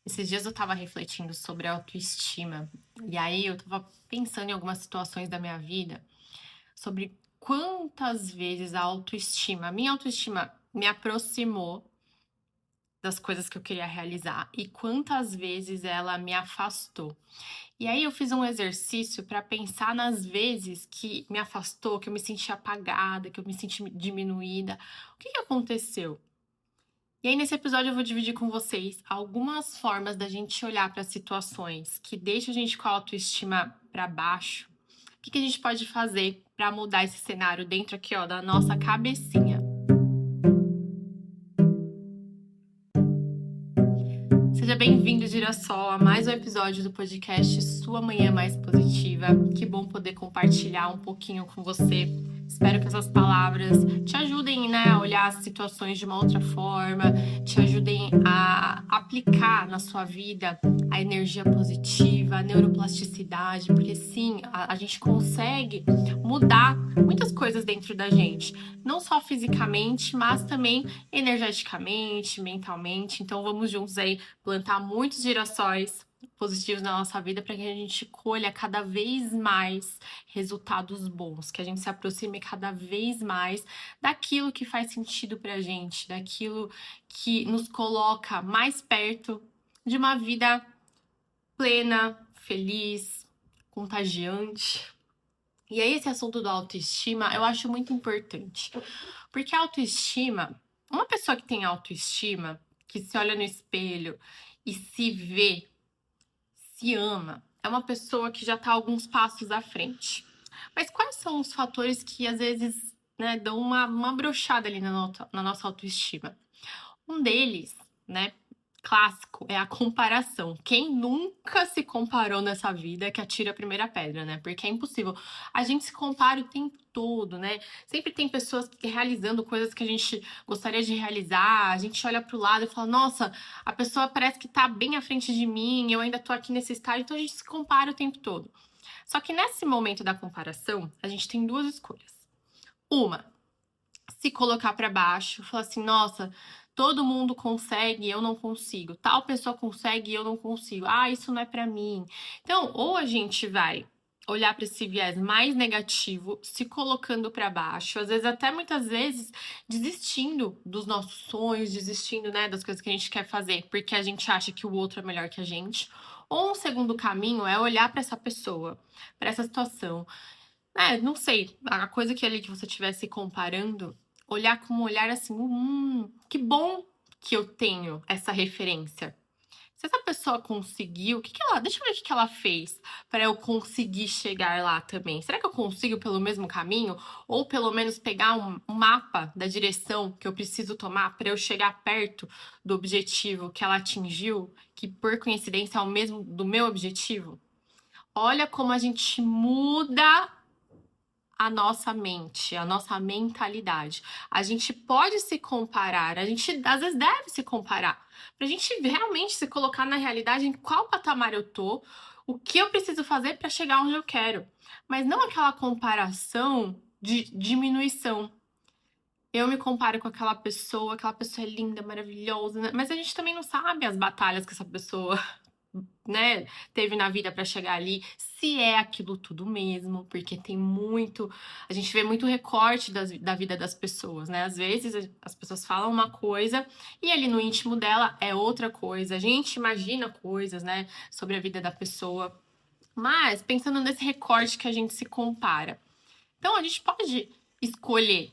Esses dias eu estava refletindo sobre autoestima, e aí eu estava pensando em algumas situações da minha vida, sobre quantas vezes a minha autoestima me aproximou das coisas que eu queria realizar e quantas vezes ela me afastou. E aí eu fiz um exercício para pensar nas vezes que me afastou, que eu me senti apagada, que eu me senti diminuída. O que que aconteceu? E aí, nesse episódio, eu vou dividir com vocês algumas formas da gente olhar para situações que deixam a gente com a autoestima para baixo. O que que a gente pode fazer para mudar esse cenário dentro aqui, ó, da nossa cabecinha? Seja bem-vindo, Girassol, a mais um episódio do podcast Sua Manhã Mais Positiva. Que bom poder compartilhar um pouquinho com você. Espero que essas palavras te ajudem, né, a olhar as situações de uma outra forma, te ajudem a aplicar na sua vida a energia positiva, a neuroplasticidade, porque sim, a gente consegue mudar muitas coisas dentro da gente, não só fisicamente, mas também energeticamente, mentalmente. Então vamos juntos aí plantar muitos girassóis positivos na nossa vida para que a gente colha cada vez mais resultados bons, que a gente se aproxime cada vez mais daquilo que faz sentido pra gente, daquilo que nos coloca mais perto de uma vida plena, feliz, contagiante. E aí esse assunto do autoestima eu acho muito importante, porque a autoestima, uma pessoa que tem autoestima, que se olha no espelho e se vê, se ama, é uma pessoa que já está alguns passos à frente. Mas quais são os fatores que às vezes, né, dão uma brochada ali na nossa autoestima? Um deles, né, clássico, é a comparação. Quem nunca se comparou nessa vida é que atira a primeira pedra, né? Porque é impossível. A gente se compara o tempo todo, né? Sempre tem pessoas realizando coisas que a gente gostaria de realizar. A gente olha pro lado e fala, nossa, a pessoa parece que tá bem à frente de mim, eu ainda tô aqui nesse estágio, então a gente se compara o tempo todo. Só que nesse momento da comparação, a gente tem duas escolhas. Uma, se colocar para baixo, falar assim, nossa, todo mundo consegue e eu não consigo. Tal pessoa consegue e eu não consigo. Ah, isso não é para mim. Então, ou a gente vai olhar para esse viés mais negativo, se colocando para baixo, às vezes até muitas vezes desistindo dos nossos sonhos, desistindo, né, das coisas que a gente quer fazer, porque a gente acha que o outro é melhor que a gente. Ou um segundo caminho é olhar para essa pessoa, para essa situação, não sei, a coisa que ali que você estivesse comparando, olhar com um olhar assim, que bom que eu tenho essa referência. Se essa pessoa conseguiu, deixa eu ver o que que ela fez para eu conseguir chegar lá também. Será que eu consigo pelo mesmo caminho? Ou pelo menos pegar um mapa da direção que eu preciso tomar para eu chegar perto do objetivo que ela atingiu, que por coincidência é o mesmo do meu objetivo? Olha como a gente muda a nossa mente, a nossa mentalidade. A gente pode se comparar, a gente às vezes deve se comparar, pra gente realmente se colocar na realidade em qual patamar eu tô, o que eu preciso fazer para chegar onde eu quero. Mas não aquela comparação de diminuição. Eu me comparo com aquela pessoa é linda, maravilhosa, né? Mas a gente também não sabe as batalhas que essa pessoa, né, teve na vida para chegar ali, se é aquilo tudo mesmo, porque tem muito, a gente vê muito recorte da vida das pessoas, né? Às vezes as pessoas falam uma coisa e ali no íntimo dela é outra coisa. A gente imagina coisas, né, sobre a vida da pessoa, mas pensando nesse recorte que a gente se compara. Então a gente pode escolher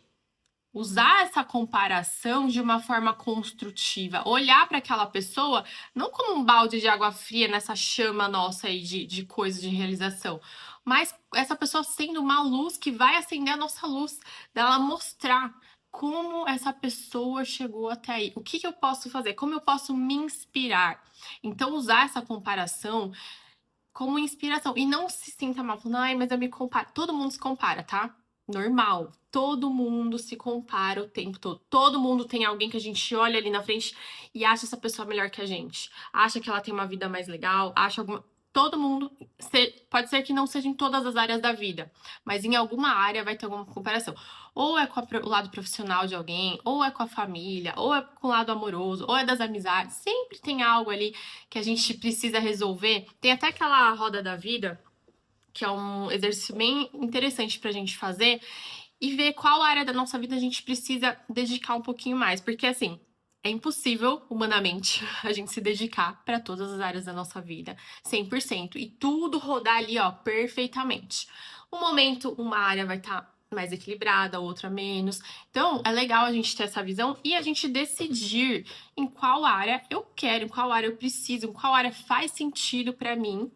usar essa comparação de uma forma construtiva, olhar para aquela pessoa não como um balde de água fria nessa chama nossa aí de coisa de realização, mas essa pessoa sendo uma luz que vai acender a nossa luz, dela mostrar como essa pessoa chegou até aí, o que eu posso fazer, como eu posso me inspirar. Então, usar essa comparação como inspiração. E não se sinta mal, falando, ai, mas eu me comparo. Todo mundo se compara, tá? Normal. Todo mundo se compara o tempo todo. Todo mundo tem alguém que a gente olha ali na frente e acha essa pessoa melhor que a gente. Acha que ela tem uma vida mais legal, acha alguma. todo mundo, pode ser que não seja em todas as áreas da vida, mas em alguma área vai ter alguma comparação. Ou é com o lado profissional de alguém, ou é com a família, ou é com o lado amoroso, ou é das amizades. Sempre tem algo ali que a gente precisa resolver. Tem até aquela roda da vida, que é um exercício bem interessante pra gente fazer, e ver qual área da nossa vida a gente precisa dedicar um pouquinho mais. Porque, assim, é impossível, humanamente, a gente se dedicar para todas as áreas da nossa vida, 100%, e tudo rodar ali, ó, perfeitamente. Um momento, uma área vai estar mais equilibrada, outra menos. Então, é legal a gente ter essa visão e a gente decidir em qual área eu quero, em qual área eu preciso, em qual área faz sentido para mim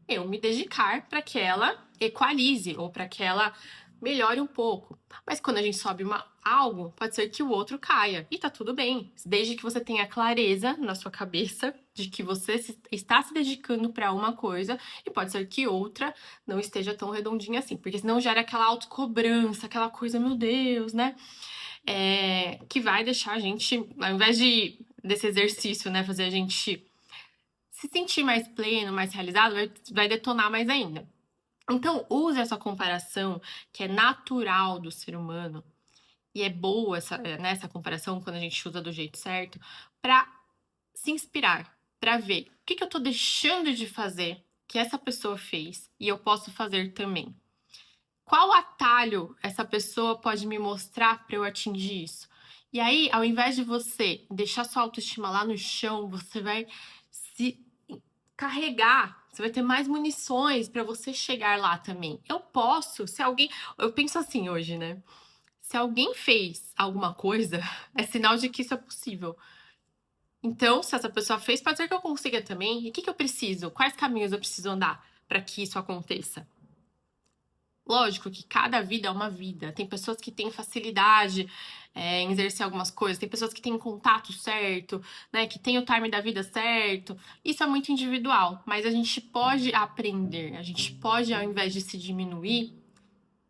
eu me dedicar para que ela equalize ou para que ela melhore um pouco. Mas quando a gente sobe algo, pode ser que o outro caia. E tá tudo bem, desde que você tenha clareza na sua cabeça de que você está se dedicando para uma coisa e pode ser que outra não esteja tão redondinha assim, porque senão gera aquela autocobrança, aquela coisa, meu Deus, né? Que vai deixar a gente, ao invés desse exercício, né, fazer a gente se sentir mais pleno, mais realizado, vai detonar mais ainda. Então, use essa comparação que é natural do ser humano, e é boa essa comparação quando a gente usa do jeito certo, para se inspirar, para ver o que eu tô deixando de fazer que essa pessoa fez e eu posso fazer também. Qual atalho essa pessoa pode me mostrar para eu atingir isso? E aí, ao invés de você deixar sua autoestima lá no chão, você vai se carregar, você vai ter mais munições para você chegar lá também. Eu posso, se alguém, eu penso assim hoje, né? Se alguém fez alguma coisa, é sinal de que isso é possível. Então, se essa pessoa fez, pode ser que eu consiga também. E o que eu preciso? Quais caminhos eu preciso andar para que isso aconteça? Lógico que cada vida é uma vida. Tem pessoas que têm facilidade em exercer algumas coisas, tem pessoas que têm contato certo, né? Que têm o time da vida certo. Isso é muito individual, mas a gente pode aprender, a gente pode, ao invés de se diminuir,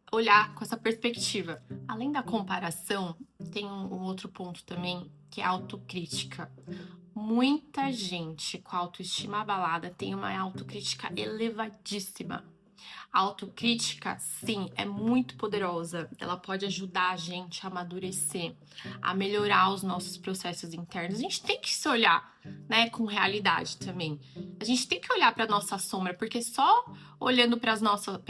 olhar com essa perspectiva. Além da comparação, tem um outro ponto também, que é a autocrítica. Muita gente com a autoestima abalada tem uma autocrítica elevadíssima. A autocrítica, sim, é muito poderosa. Ela pode ajudar a gente a amadurecer, a melhorar os nossos processos internos. A gente tem que se olhar, né, com realidade também. A gente tem que olhar para nossa sombra, porque só olhando para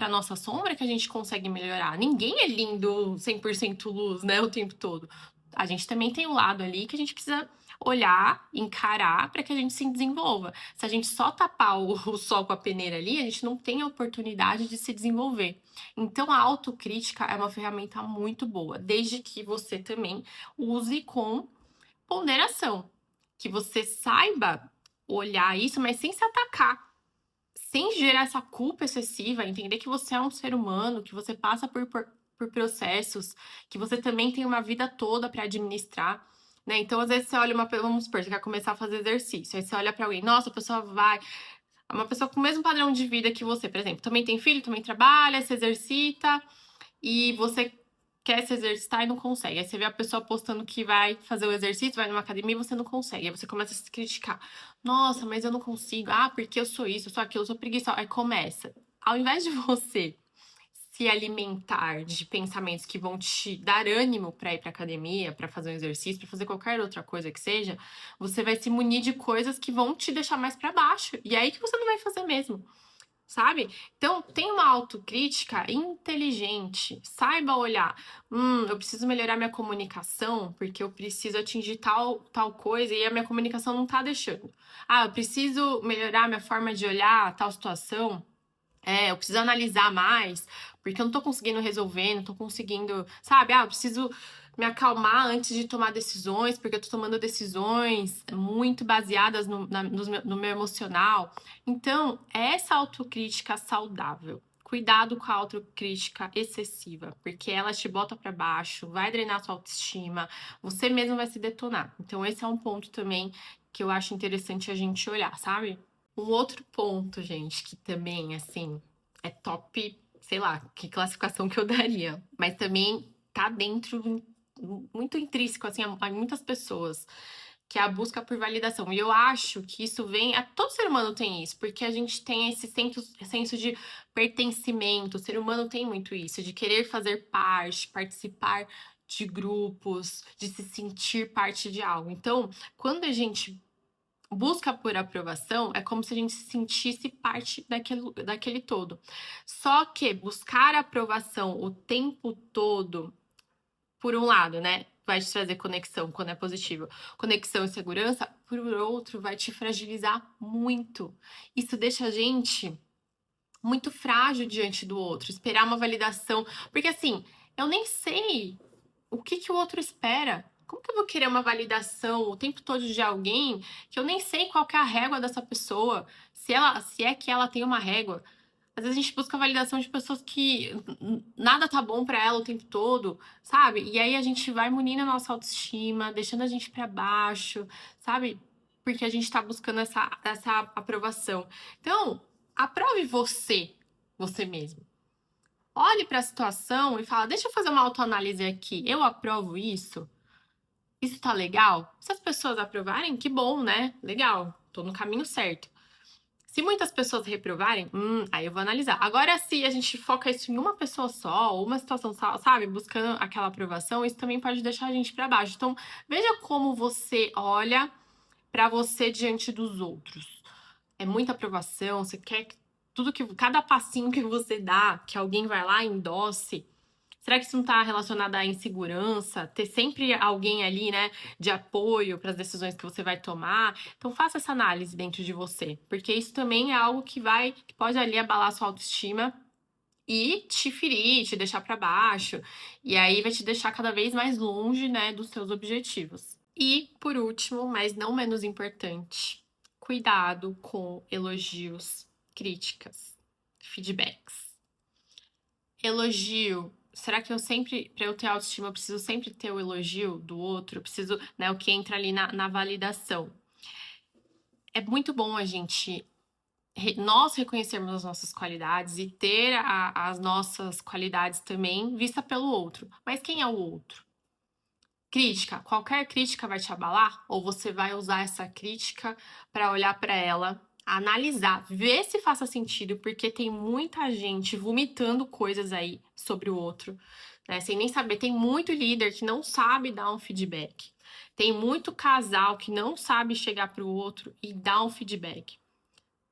nossa sombra que a gente consegue melhorar. Ninguém é lindo 100% luz, né, o tempo todo. A gente também tem um lado ali que a gente precisa olhar, encarar para que a gente se desenvolva. Se a gente só tapar o sol com a peneira ali, a gente não tem a oportunidade de se desenvolver. Então, a autocrítica é uma ferramenta muito boa, desde que você também use com ponderação, que você saiba olhar isso, mas sem se atacar, sem gerar essa culpa excessiva, entender que você é um ser humano, que você passa por processos, que você também tem uma vida toda para administrar. Né? Então, às vezes, você olha vamos supor, você quer começar a fazer exercício, aí você olha pra alguém, nossa, a pessoa vai. Uma pessoa com o mesmo padrão de vida que você, por exemplo, também tem filho, também trabalha, se exercita, e você quer se exercitar e não consegue. Aí você vê a pessoa postando que vai fazer o exercício, vai numa academia e você não consegue. Aí você começa a se criticar. Nossa, mas eu não consigo. Ah, porque eu sou isso, eu sou aquilo, eu sou preguiçosa. Aí começa. Ao invés de você se alimentar de pensamentos que vão te dar ânimo para ir para academia, para fazer um exercício, para fazer qualquer outra coisa que seja, você vai se munir de coisas que vão te deixar mais para baixo. E é aí que você não vai fazer mesmo, sabe? Então, tem uma autocrítica inteligente. Saiba olhar. Eu preciso melhorar minha comunicação porque eu preciso atingir tal coisa e a minha comunicação não tá deixando. Ah, eu preciso melhorar minha forma de olhar tal situação. Eu preciso analisar mais, porque eu não tô conseguindo resolver, não tô conseguindo, sabe? Eu preciso me acalmar antes de tomar decisões, porque eu tô tomando decisões muito baseadas no meu emocional. Então, essa autocrítica saudável. Cuidado com a autocrítica excessiva, porque ela te bota para baixo, vai drenar sua autoestima, você mesmo vai se detonar. Então, esse é um ponto também que eu acho interessante a gente olhar, sabe? Um outro ponto, gente, que também, assim, é top, sei lá, que classificação que eu daria, mas também tá dentro, muito intrínseco, assim, a muitas pessoas, que é a busca por validação. E eu acho que isso vem. Todo ser humano tem isso, porque a gente tem esse senso de pertencimento. O ser humano tem muito isso, de querer fazer parte, participar de grupos, de se sentir parte de algo. Então, quando a gente busca por aprovação, é como se a gente se sentisse parte daquele todo. Só que buscar aprovação o tempo todo, por um lado, né, vai te trazer conexão quando é positivo, conexão e segurança, por outro, vai te fragilizar muito. Isso deixa a gente muito frágil diante do outro, esperar uma validação, porque assim, eu nem sei o que o outro espera. Como que eu vou querer uma validação o tempo todo de alguém que eu nem sei qual que é a régua dessa pessoa, se é que ela tem uma régua? Às vezes a gente busca a validação de pessoas que nada tá bom pra ela o tempo todo, sabe? E aí a gente vai munindo a nossa autoestima, deixando a gente pra baixo, sabe? Porque a gente tá buscando essa aprovação. Então, aprove você mesmo. Olhe pra situação e fala: deixa eu fazer uma autoanálise aqui. Eu aprovo isso? Isso tá legal? Se as pessoas aprovarem, que bom, né? Legal, tô no caminho certo. Se muitas pessoas reprovarem, aí eu vou analisar. Agora, se a gente foca isso em uma pessoa só, ou uma situação só, sabe, buscando aquela aprovação, isso também pode deixar a gente pra baixo. Então, veja como você olha pra você diante dos outros. É muita aprovação, você quer que cada passinho que você dá, que alguém vai lá e endosse. Será que isso não está relacionado à insegurança? Ter sempre alguém ali, né, de apoio para as decisões que você vai tomar. Então faça essa análise dentro de você, porque isso também é algo que pode ali abalar sua autoestima e te ferir, te deixar para baixo. E aí vai te deixar cada vez mais longe, né, dos seus objetivos. E por último, mas não menos importante, cuidado com elogios, críticas, feedbacks. Elogio. Será que para eu ter autoestima, eu preciso sempre ter o elogio do outro? Eu preciso, né, o que entra ali na validação. É muito bom a gente, nós reconhecermos as nossas qualidades e ter as nossas qualidades também vista pelo outro. Mas quem é o outro? Crítica. Qualquer crítica vai te abalar? Ou você vai usar essa crítica para olhar para ela, analisar, ver se faça sentido, porque tem muita gente vomitando coisas aí sobre o outro, né? Sem nem saber. Tem muito líder que não sabe dar um feedback. Tem muito casal que não sabe chegar para o outro e dar um feedback.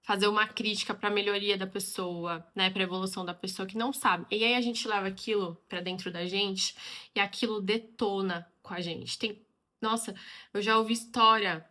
Fazer uma crítica para a melhoria da pessoa, né, para a evolução da pessoa que não sabe. E aí a gente leva aquilo para dentro da gente e aquilo detona com a gente. Nossa, eu já ouvi história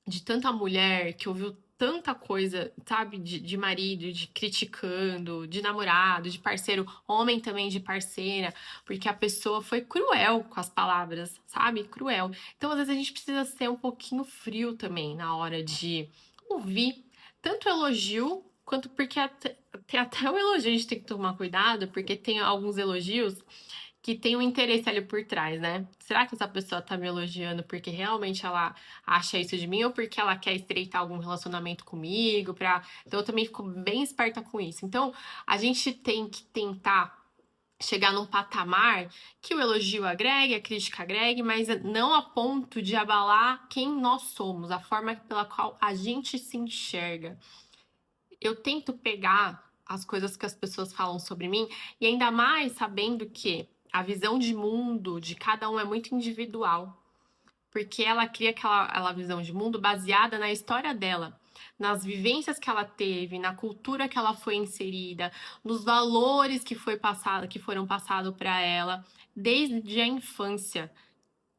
de tanta mulher que ouviu tanta coisa, sabe, de marido, de criticando, de namorado, de parceiro, homem também de parceira, porque a pessoa foi cruel com as palavras, sabe? Cruel. Então, às vezes, a gente precisa ser um pouquinho frio também na hora de ouvir tanto elogio quanto porque até o elogio a gente tem que tomar cuidado, porque tem alguns elogios que tem um interesse ali por trás, né? Será que essa pessoa tá me elogiando porque realmente ela acha isso de mim ou porque ela quer estreitar algum relacionamento comigo? Então eu também fico bem esperta com isso. Então a gente tem que tentar chegar num patamar que o elogio agregue, a crítica agregue, mas não a ponto de abalar quem nós somos, a forma pela qual a gente se enxerga. Eu tento pegar as coisas que as pessoas falam sobre mim e ainda mais sabendo que a visão de mundo de cada um é muito individual, porque ela cria aquela visão de mundo baseada na história dela, nas vivências que ela teve, na cultura que ela foi inserida, nos valores que foram passados para ela desde a infância.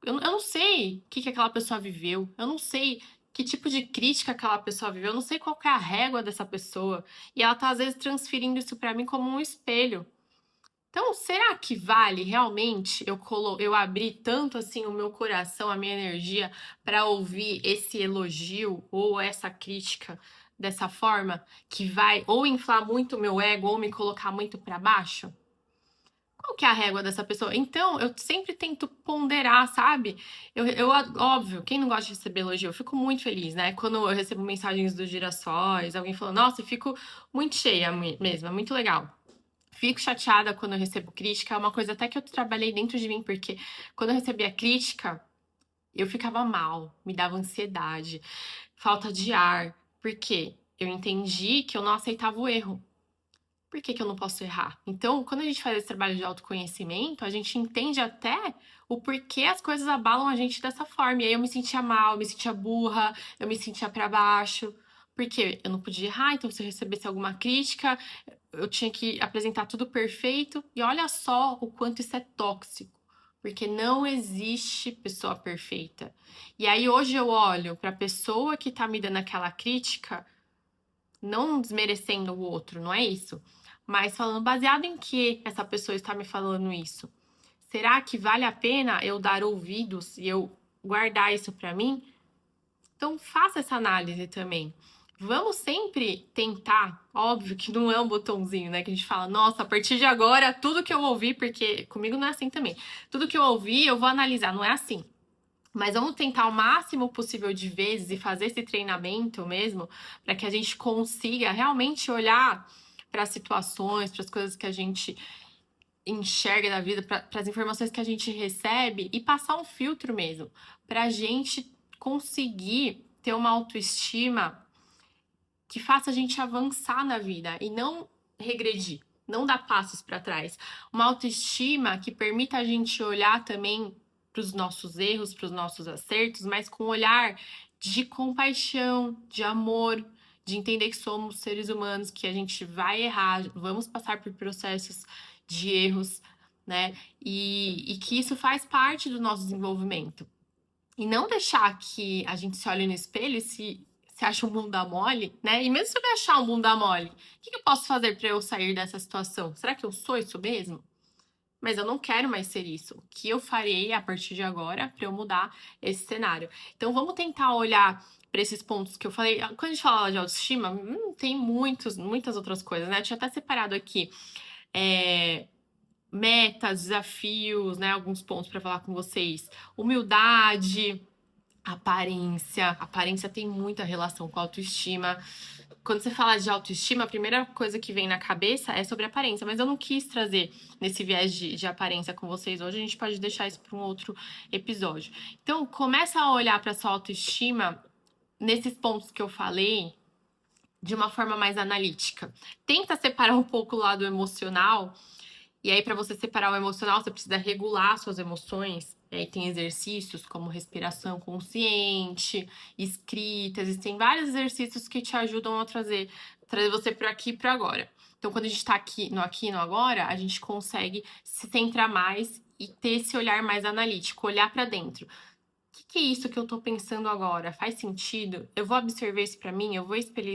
Eu não sei o que aquela pessoa viveu, eu não sei que tipo de crítica aquela pessoa viveu, eu não sei qual que é a régua dessa pessoa. E ela tá, às vezes, transferindo isso para mim como um espelho. Então, será que vale realmente eu abrir tanto assim o meu coração, a minha energia, para ouvir esse elogio ou essa crítica dessa forma, que vai ou inflar muito o meu ego ou me colocar muito para baixo? Qual que é a régua dessa pessoa? Então, eu sempre tento ponderar, sabe? Óbvio, quem não gosta de receber elogio, eu fico muito feliz, né? Quando eu recebo mensagens dos girassóis, alguém falando, nossa, eu fico muito cheia mesmo, é muito legal. Fico chateada quando eu recebo crítica, é uma coisa até que eu trabalhei dentro de mim, porque quando eu recebi a crítica, eu ficava mal, me dava ansiedade, falta de ar. Por quê? Eu entendi que eu não aceitava o erro. Por que eu não posso errar? Então, quando a gente faz esse trabalho de autoconhecimento, a gente entende até o porquê as coisas abalam a gente dessa forma. E aí eu me sentia mal, eu me sentia burra, eu me sentia pra baixo. Porque eu não podia errar, então se eu recebesse alguma crítica, eu tinha que apresentar tudo perfeito. E olha só o quanto isso é tóxico. Porque não existe pessoa perfeita. E aí hoje eu olho para a pessoa que tá me dando aquela crítica, não desmerecendo o outro, não é isso? Mas falando baseado em que essa pessoa está me falando isso. Será que vale a pena eu dar ouvidos e eu guardar isso para mim? Então faça essa análise também. Vamos sempre tentar, óbvio que não é um botãozinho, né? Que a gente fala, nossa, a partir de agora, tudo que eu ouvi, porque comigo não é assim também. Tudo que eu ouvi, eu vou analisar, não é assim. Mas vamos tentar o máximo possível de vezes e fazer esse treinamento mesmo, para que a gente consiga realmente olhar para as situações, para as coisas que a gente enxerga da vida, para as informações que a gente recebe e passar um filtro mesmo, para a gente conseguir ter uma autoestima que faça a gente avançar na vida e não regredir, não dar passos para trás. Uma autoestima que permita a gente olhar também para os nossos erros, para os nossos acertos, mas com um olhar de compaixão, de amor, de entender que somos seres humanos, que a gente vai errar, vamos passar por processos de erros, né? E que isso faz parte do nosso desenvolvimento. E não deixar que a gente se olhe no espelho e se acha um bunda mole, né? E mesmo se eu me achar um bunda mole, o que eu posso fazer para eu sair dessa situação? Será que eu sou isso mesmo? Mas eu não quero mais ser isso. O que eu farei a partir de agora para eu mudar esse cenário? Então vamos tentar olhar para esses pontos que eu falei. Quando a gente fala de autoestima, tem muitas outras coisas, né? Eu tinha até separado aqui metas, desafios, né? Alguns pontos para falar com vocês. Humildade, aparência. Aparência tem muita relação com autoestima. Quando você fala de autoestima, a primeira coisa que vem na cabeça é sobre aparência, mas eu não quis trazer nesse viés de aparência com vocês hoje, a gente pode deixar isso para um outro episódio. Então, começa a olhar para sua autoestima nesses pontos que eu falei de uma forma mais analítica. Tenta separar um pouco o lado emocional. E aí, para você separar o emocional, você precisa regular suas emoções. E aí tem exercícios como respiração consciente, escrita, existem vários exercícios que te ajudam a trazer você para aqui e para agora. Então, quando a gente está aqui e no agora, a gente consegue se centrar mais e ter esse olhar mais analítico, olhar para dentro. O que é isso que eu tô pensando agora? Faz sentido? Eu vou absorver isso pra mim? Eu vou espelhar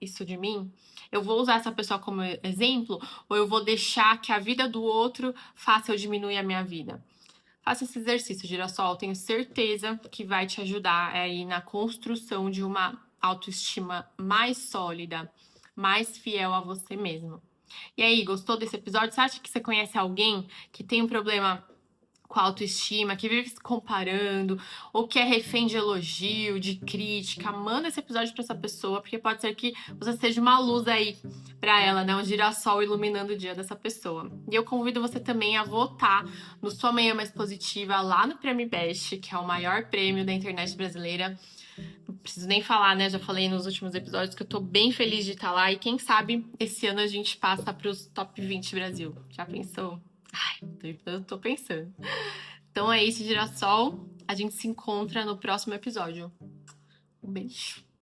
isso de mim? Eu vou usar essa pessoa como exemplo? Ou eu vou deixar que a vida do outro faça eu diminuir a minha vida? Faça esse exercício, Girassol. Tenho certeza que vai te ajudar aí na construção de uma autoestima mais sólida, mais fiel a você mesmo. E aí, gostou desse episódio? Você acha que você conhece alguém que tem um problema com a autoestima, que vive se comparando, ou que é refém de elogio, de crítica? Manda esse episódio para essa pessoa, porque pode ser que você seja uma luz aí para ela, né? Um girassol iluminando o dia dessa pessoa. E eu convido você também a votar no Sua Manhã Mais Positiva lá no Prêmio Best, que é o maior prêmio da internet brasileira. Não preciso nem falar, né? Já falei nos últimos episódios que eu tô bem feliz de estar lá. E quem sabe esse ano a gente passa pros top 20 Brasil. Já pensou? Ai, eu tô pensando. Então é isso, Girassol. A gente se encontra no próximo episódio. Um beijo.